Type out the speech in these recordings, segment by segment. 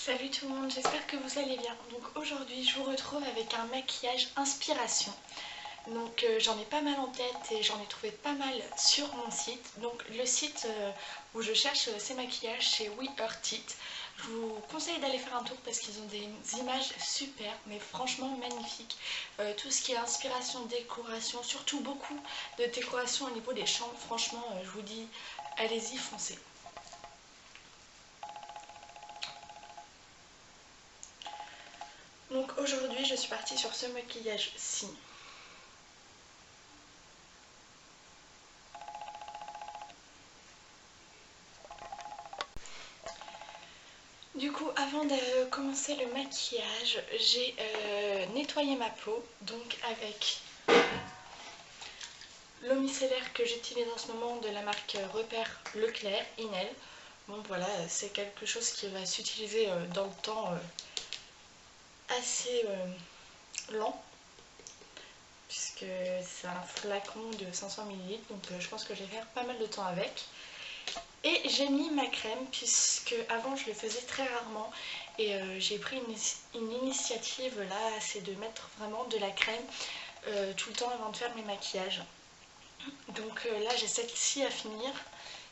Salut tout le monde, j'espère que vous allez bien. Donc aujourd'hui je vous retrouve avec un maquillage inspiration. Donc j'en ai pas mal en tête et j'en ai trouvé pas mal sur mon site. Donc le site où je cherche ces maquillages, c'est We Heart It. Je vous conseille d'aller faire un tour parce qu'ils ont des images super, mais franchement magnifiques. Tout ce qui est inspiration, décoration, surtout beaucoup de décoration au niveau des chambres. Franchement je vous dis, allez-y, foncez. Donc aujourd'hui je suis partie sur ce maquillage-ci. Du coup, avant de commencer le maquillage, j'ai nettoyé ma peau, donc avec l'eau micellaire que j'utilise en ce moment de la marque Repère Leclerc, Inel. Bon voilà, c'est quelque chose qui va s'utiliser dans le temps assez lent, puisque c'est un flacon de 500 ml, donc je pense que je vais faire pas mal de temps avec. Et j'ai mis ma crème puisque avant je le faisais très rarement et j'ai pris une initiative là, c'est de mettre vraiment de la crème tout le temps avant de faire mes maquillages. Donc là j'ai celle-ci à finir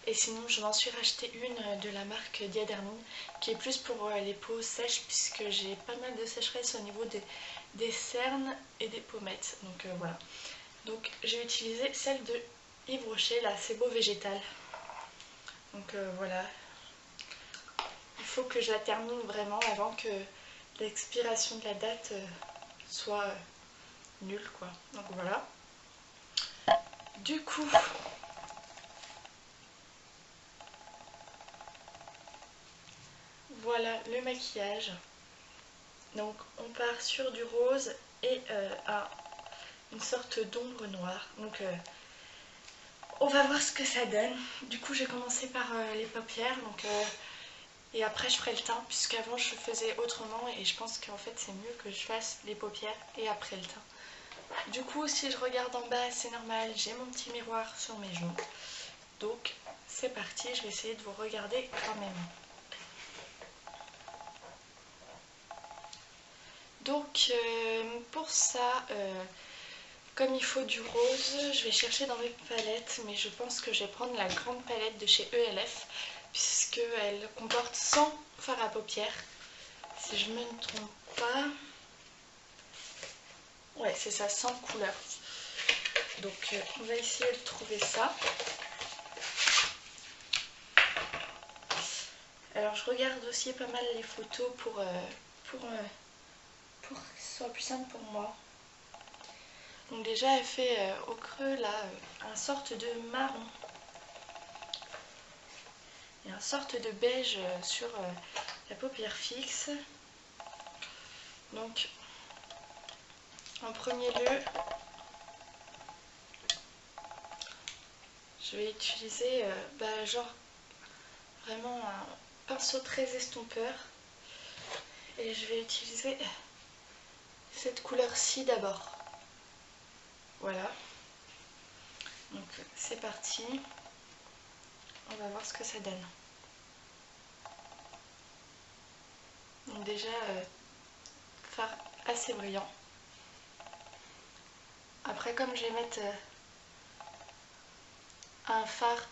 et sinon je m'en suis racheté une de la marque Diadermine qui est plus pour les peaux sèches puisque j'ai pas mal de sécheresse au niveau des cernes et des pommettes. Donc voilà. Donc j'ai utilisé celle de Yves Rocher, là c'est beau végétal. Donc voilà, il faut que je la termine vraiment avant que l'expiration de la date soit nulle quoi. Donc voilà. Du coup, voilà le maquillage. Donc on part sur du rose et une sorte d'ombre noire. Donc on va voir ce que ça donne. Du coup j'ai commencé par les paupières. Donc et après je ferai le teint puisqu'avant je faisais autrement et je pense qu'en fait c'est mieux que je fasse les paupières et après le teint. Du coup si je regarde en bas c'est normal, j'ai mon petit miroir sur mes joues. Donc c'est parti, je vais essayer de vous regarder quand même. Donc pour ça, comme il faut du rose, je vais chercher dans mes palettes, mais je pense que je vais prendre la grande palette de chez ELF puisqu'elle comporte 100 fards à paupières, si je ne me trompe pas. Ouais, c'est ça, 100 couleurs. Donc on va essayer de trouver ça. Alors je regarde aussi pas mal les photos pour que ce soit plus simple pour moi. Donc déjà elle fait au creux là une sorte de marron et une sorte de beige sur la paupière fixe. Donc en premier lieu je vais utiliser genre vraiment un pinceau très estompeur et je vais utiliser cette couleur-ci d'abord. Voilà, donc c'est parti, on va voir ce que ça donne. Donc déjà fard assez brillant. Après comme je vais mettre un fard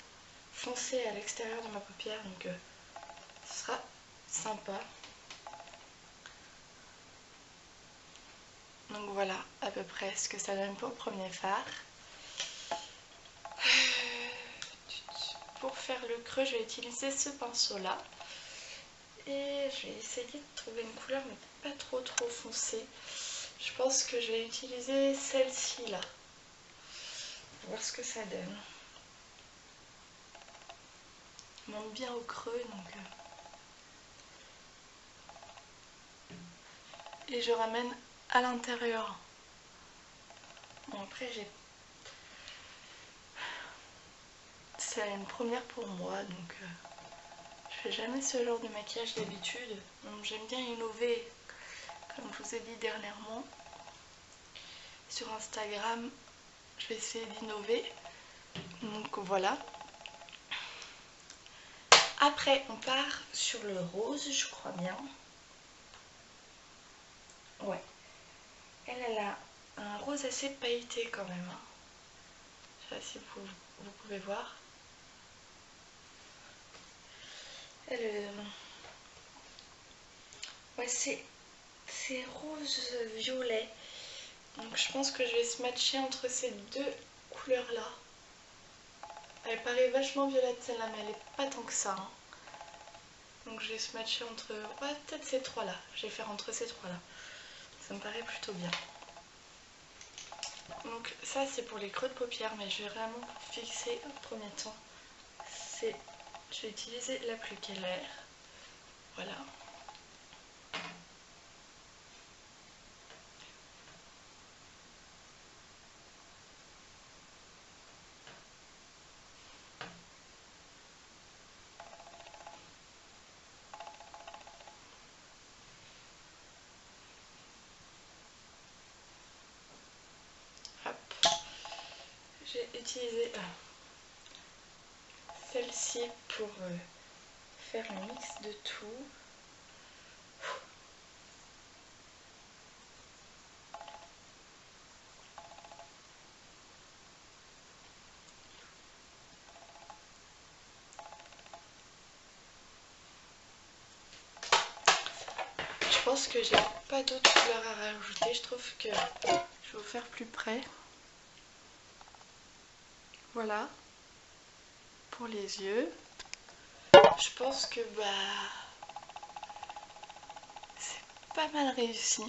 foncé à l'extérieur de ma paupière, donc ce sera sympa. Donc voilà à peu près ce que ça donne pour le premier fard. Pour faire le creux, je vais utiliser ce pinceau là. Et je vais essayer de trouver une couleur mais pas trop foncée. Je pense que je vais utiliser celle-ci là. On va voir ce que ça donne. On monte bien au creux donc. Et je ramène à l'intérieur. Bon après c'est une première pour moi donc je fais jamais ce genre de maquillage d'habitude. Donc j'aime bien innover comme je vous ai dit dernièrement. Sur Instagram je vais essayer d'innover. Donc voilà. Après on part sur le rose je crois bien. Ouais. Elle a un rose assez pailleté quand même. Hein. Je sais pas si vous pouvez voir. Elle, ouais, c'est rose-violet. Donc je pense que je vais se matcher entre ces deux couleurs-là. Elle paraît vachement violette celle-là, mais elle est pas tant que ça. Hein. Donc je vais se matcher entre... Ouais, peut-être ces trois-là. Je vais faire entre ces trois-là. Ça me paraît plutôt bien. Donc ça c'est pour les creux de paupières, mais je vais vraiment fixer au premier temps. Je vais utiliser la plus claire. Voilà. Hop. J'ai utilisé celle-ci pour faire un mix de tout. Je pense que j'ai pas d'autres couleurs à rajouter. Je trouve que je vais vous faire plus près. Voilà. Pour les yeux. Je pense que c'est pas mal réussi.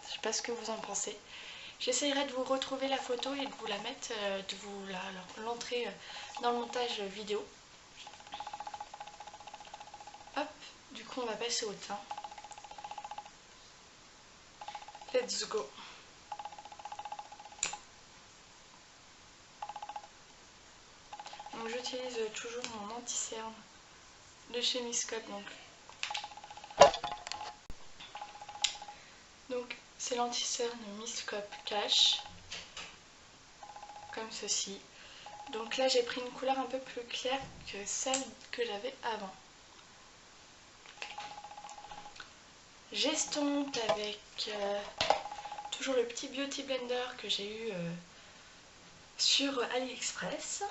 Je sais pas ce que vous en pensez. J'essaierai de vous retrouver la photo et de vous la mettre, de vous l'entrer dans le montage vidéo. Hop, du coup on va passer au teint. Let's go. Donc j'utilise toujours mon anti-cerne de chez Miss Cop. Donc c'est l'anti-cerne Miss Cop Cash. Comme ceci. Donc là j'ai pris une couleur un peu plus claire que celle que j'avais avant. J'estompe avec toujours le petit Beauty Blender que j'ai eu sur AliExpress.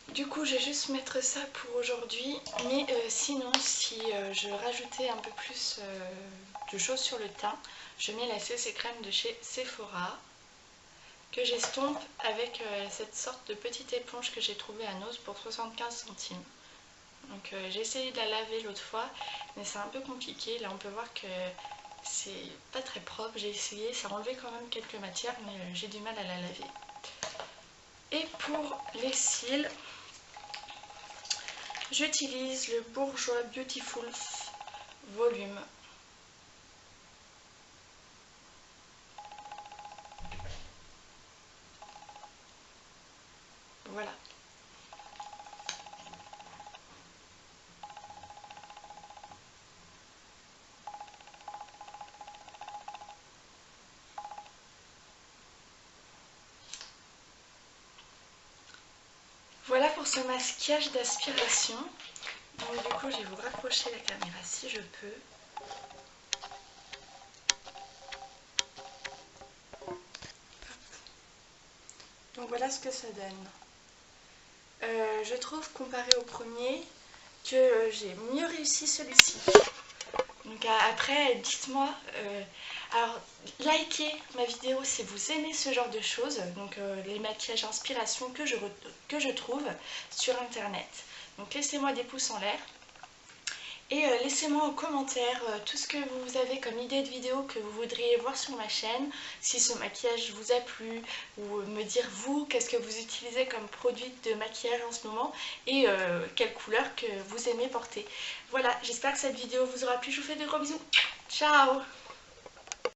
Du coup, je vais juste mettre ça pour aujourd'hui. Mais sinon, si je rajoutais un peu plus de choses sur le teint, je mets la CC crème de chez Sephora que j'estompe avec cette sorte de petite éponge que j'ai trouvée à Nose pour 75 centimes. Donc j'ai essayé de la laver l'autre fois, mais c'est un peu compliqué. Là, on peut voir que c'est pas très propre. J'ai essayé, ça a enlevé quand même quelques matières, mais j'ai du mal à la laver. Et pour les cils, j'utilise le Bourjois Beautiful Volume. Voilà. Voilà pour ce masquage d'aspiration. Donc du coup, je vais vous rapprocher la caméra si je peux. Donc voilà ce que ça donne. Je trouve comparé au premier que j'ai mieux réussi celui-ci. Donc après, dites-moi, alors likez ma vidéo si vous aimez ce genre de choses, donc les maquillages inspiration que je trouve sur internet. Donc laissez-moi des pouces en l'air. Et laissez-moi en commentaire tout ce que vous avez comme idée de vidéo que vous voudriez voir sur ma chaîne, si ce maquillage vous a plu, ou me dire vous, qu'est-ce que vous utilisez comme produit de maquillage en ce moment, et quelle couleur que vous aimez porter. Voilà, j'espère que cette vidéo vous aura plu, je vous fais de gros bisous, ciao!